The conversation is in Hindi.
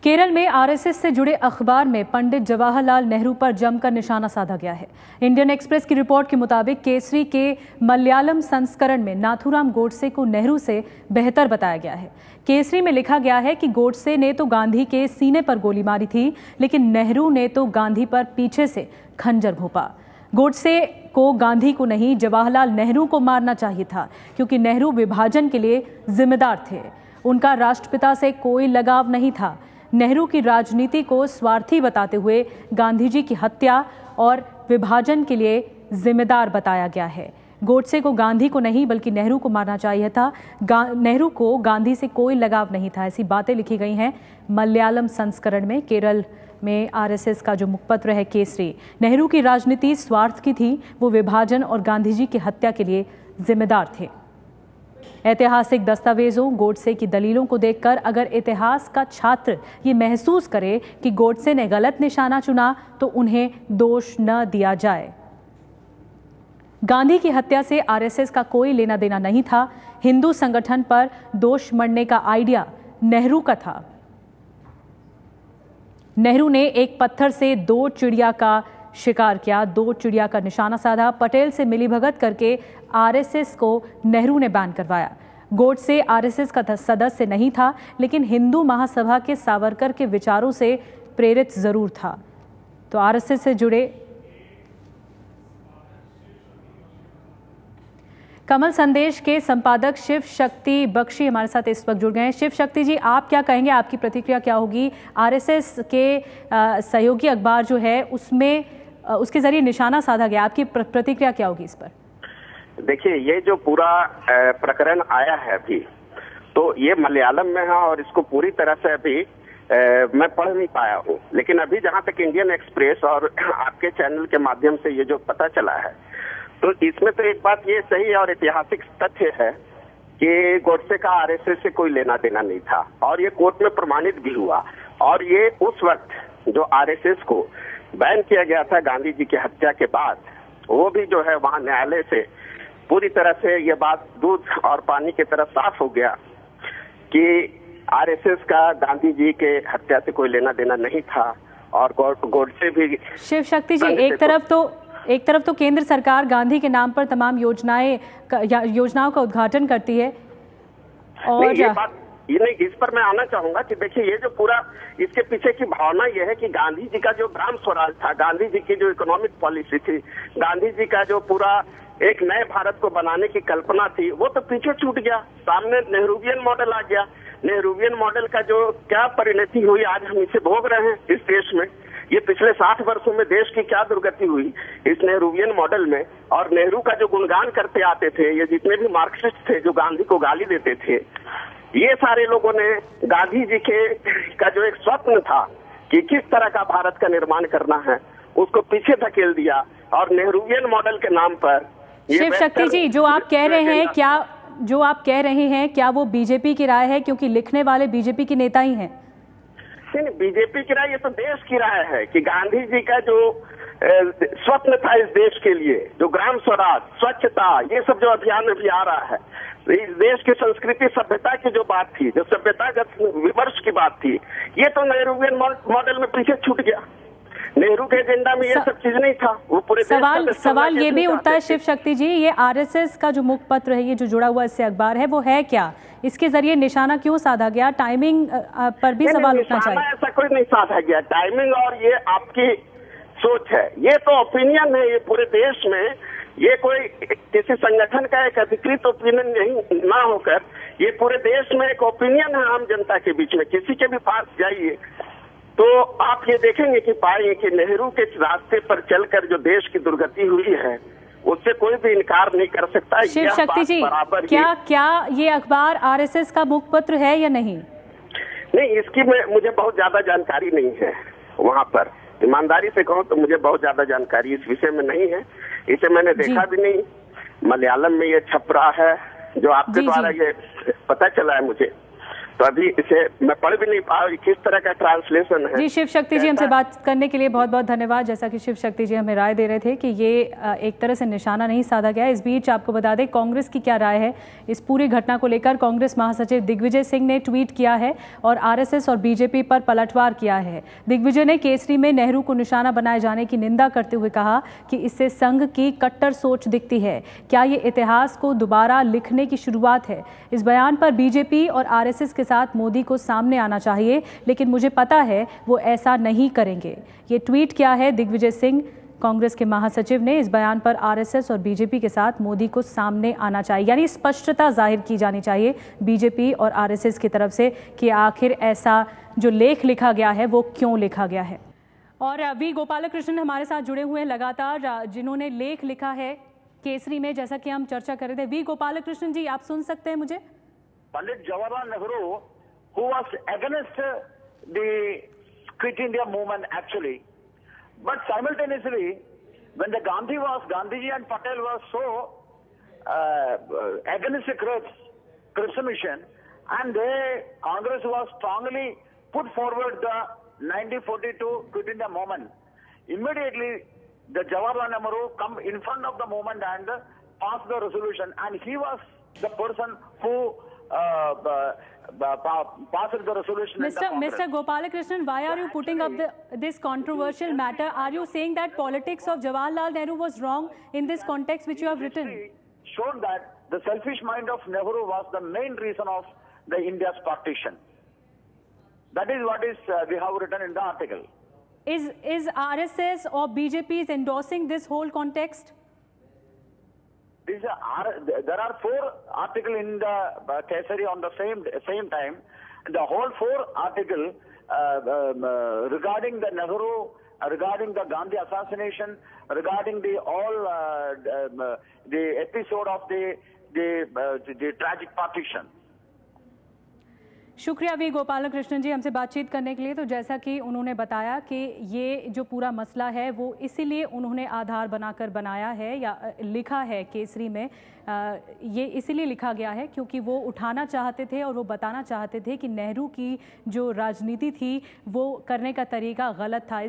केरल में आरएसएस से जुड़े अखबार में पंडित जवाहरलाल नेहरू पर जमकर निशाना साधा गया है। इंडियन एक्सप्रेस की रिपोर्ट के मुताबिक केसरी के मलयालम संस्करण में नाथूराम गोडसे को नेहरू से बेहतर बताया गया है। केसरी में लिखा गया है कि गोडसे ने तो गांधी के सीने पर गोली मारी थी, लेकिन नेहरू ने तो गांधी पर पीछे से खंजर भोंपा। गोडसे को गांधी को नहीं, जवाहरलाल नेहरू को मारना चाहिए था, क्योंकि नेहरू विभाजन के लिए जिम्मेदार थे। उनका राष्ट्रपिता से कोई लगाव नहीं था। नेहरू की राजनीति को स्वार्थी बताते हुए गांधी जी की हत्या और विभाजन के लिए जिम्मेदार बताया गया है। गोडसे को गांधी को नहीं बल्कि नेहरू को मारना चाहिए था। नेहरू को गांधी से कोई लगाव नहीं था, ऐसी बातें लिखी गई हैं मलयालम संस्करण में। केरल में आरएसएस का जो मुखपत्र है केसरी, नेहरू की राजनीति स्वार्थ की थी, वो विभाजन और गांधी जी की हत्या के लिए जिम्मेदार थे। ऐतिहासिक दस्तावेजों, गोडसे की दलीलों को देखकर अगर इतिहास का छात्र ये महसूस करे कि गोडसे ने गलत निशाना चुना तो उन्हें दोष न दिया जाए। गांधी की हत्या से आरएसएस का कोई लेना देना नहीं था। हिंदू संगठन पर दोष मढ़ने का आइडिया नेहरू का था। नेहरू ने एक पत्थर से 2 चिड़िया का शिकार किया, 2 चिड़िया का निशाना साधा। पटेल से मिलीभगत करके आरएसएस को नेहरू ने बैन करवाया। गोडसे आरएसएस का सदस्य नहीं था, लेकिन हिंदू महासभा के सावरकर के विचारों से प्रेरित जरूर था। तो आरएसएस से जुड़े कमल संदेश के संपादक शिव शक्ति बख्शी हमारे साथ इस वक्त जुड़ गए हैं। शिव शक्ति जी, आप क्या कहेंगे, आपकी प्रतिक्रिया क्या होगी? आरएसएस के सहयोगी अखबार जो है उसमें उसके जरिए निशाना साधा गया, आपकी प्रतिक्रिया क्या होगी इस पर? देखिए, ये जो पूरा प्रकरण आया है अभी, तो ये मलयालम में है और इसको पूरी तरह से अभी मैं पढ़ नहीं पाया हूँ। लेकिन अभी जहाँ तक इंडियन एक्सप्रेस और आपके चैनल के माध्यम से ये जो पता चला है, तो इसमें तो एक बात ये सही और ऐतिहासिक तथ्य है कि गोडसे का आरएसएस से कोई लेना देना नहीं था, और ये कोर्ट में प्रमाणित भी हुआ। और ये उस वक्त जो आरएसएस को बैन किया गया था गांधी जी की हत्या के बाद, वो भी जो है वहां न्यायालय से पूरी तरह से ये बात दूध और पानी की तरह साफ हो गया कि आरएसएस का गांधी जी के हत्या से कोई लेना देना नहीं था। और गोडसे भी। शिव शक्ति जी, एक तरफ तो केंद्र सरकार गांधी के नाम पर तमाम योजनाओं का उद्घाटन करती है, और ये नहीं, इस पर मैं आना चाहूंगा कि देखिए, ये जो पूरा इसके पीछे की भावना ये है कि गांधी जी का जो ग्राम स्वराज था, गांधी जी की जो इकोनॉमिक पॉलिसी थी, गांधी जी का जो पूरा एक नए भारत को बनाने की कल्पना थी, वो तो पीछे छूट गया। सामने नेहरूवियन मॉडल आ गया। नेहरूवियन मॉडल का जो क्या परिणति हुई, आज हम इसे भोग रहे हैं इस देश में। ये पिछले 60 वर्षों में देश की क्या दुर्गति हुई इस नेहरूवियन मॉडल में। और नेहरू का जो गुणगान करते आते थे, ये जितने भी मार्क्सिस्ट थे जो गांधी को गाली देते थे, ये सारे लोगों ने गांधी जी का जो एक स्वप्न था कि किस तरह का भारत का निर्माण करना है, उसको पीछे धकेल दिया। और नेहरूवियन मॉडल के नाम पर शिव शक्ति जी, जो आप कह रहे हैं क्या वो बीजेपी की राय है? क्योंकि लिखने वाले बीजेपी के नेता ही हैं। नहीं, बीजेपी की राय, ये तो देश की राय है कि गांधी जी का जो स्वप्न था इस देश के लिए, जो ग्राम स्वराज, स्वच्छता, ये सब जो अभियान अभी आ रहा है, इस देश की संस्कृति सभ्यता की जो बात थी, जो सभ्यतागत विमर्श की बात थी, ये तो नेहरूवियन मॉडल में पीछे छूट गया। नेहरू के एजेंडा में ये सब चीज नहीं था। वो पूरे सवाल ये भी उठता है शिव शक्ति जी, ये आरएसएस का जो मुखपत्र है, ये जो जुड़ा हुआ इससे अखबार है, वो है क्या? इसके जरिए निशाना क्यों साधा गया? टाइमिंग पर भी सवाल उठना चाहिए। ऐसा कोई नहीं साधा गया टाइमिंग, और ये आपकी सोच है, ये तो ओपिनियन है। ये पूरे देश में ये कोई किसी संगठन का एक अधिकृत ओपिनियन नहीं ना होकर, ये पूरे देश में एक ओपिनियन है आम जनता के बीच में। किसी के भी पास जाइए तो आप ये देखेंगे कि पाएंगे कि नेहरू के रास्ते पर चलकर जो देश की दुर्गति हुई है, उससे कोई भी इनकार नहीं कर सकता। शिव शक्ति जी, क्या ये अखबार आरएसएस का मुखपत्र है या नहीं? नहीं, इसकी मुझे बहुत ज्यादा जानकारी नहीं है। वहाँ पर ईमानदारी से कहूँ तो मुझे बहुत ज्यादा जानकारी इस विषय में नहीं है। इसे मैंने देखा भी नहीं। मलयालम में ये छप रहा है, जो आपके द्वारा ये पता चला है मुझे। तो अभी इसे मैं पढ़ भी नहीं पा, किस तरह का ट्रांसलेशन है। जी शिव शक्ति जी, हमसे बात करने के लिए बहुत बहुत धन्यवाद। जैसा कि शिव शक्ति जी हमें राय दे रहे थे कि ये एक तरह से निशाना नहीं साधा गया। इस बीच आपको बता दें कांग्रेस की क्या राय है इस पूरी घटना को लेकर। कांग्रेस महासचिव दिग्विजय सिंह ने ट्वीट किया है और आरएसएस और बीजेपी पर पलटवार किया है। दिग्विजय ने केसरी में नेहरू को निशाना बनाए जाने की निंदा करते हुए कहा कि इससे संघ की कट्टर सोच दिखती है। क्या ये इतिहास को दोबारा लिखने की शुरुआत है? इस बयान पर बीजेपी और आरएसएस के साथ मोदी को सामने आना चाहिए, लेकिन मुझे पता है वो ऐसा नहीं करेंगे। ये ट्वीट किया है दिग्विजय सिंह, कांग्रेस के महासचिव ने। इस बयान पर आरएसएस और बीजेपी के साथ मोदी को सामने आना चाहिए, यानी स्पष्टता जाहिर की जानी चाहिए बीजेपी और आरएसएस की तरफ से कि आखिर ऐसा जो लेख लिखा गया है वो क्यों लिखा गया है। और वी गोपालकृष्णन हमारे साथ जुड़े हुए हैं लगातार, जिन्होंने लेख लिखा है केसरी में, जैसा कि हम चर्चा कर रहे थे। वी गोपालकृष्णन जी, आप सुन सकते हैं मुझे? Pandit Jawaharlal Nehru, who was against the Quit India movement actually, but simultaneously when the Gandhiji and Patel was so against the Cripps mission, and Congress was strongly put forward the 1942 Quit India movement. Immediately the Jawaharlal Nehru come in front of the movement and pass the resolution, and he was the person who passed the resolution. Mr. Gopalakrishnan, why are you putting up this controversial matter? Are you saying that politics of Jawaharlal Nehru was wrong in this context which you have written? Shown that the selfish mind of Nehru was the main reason of the India's partition. That is what we have written in the article. Is RSS or BJP is endorsing this whole context? There are 4 articles in the Kesari on the same time. The whole 4 article regarding the Nehru, regarding the Gandhi assassination, regarding the episode of the tragic partition. शुक्रिया वी गोपालकृष्णन जी हमसे बातचीत करने के लिए। तो जैसा कि उन्होंने बताया कि ये जो पूरा मसला है वो इसीलिए उन्होंने आधार बनाकर बनाया है या लिखा है केसरी में, ये इसीलिए लिखा गया है क्योंकि वो उठाना चाहते थे और वो बताना चाहते थे कि नेहरू की जो राजनीति थी वो करने का तरीका गलत था।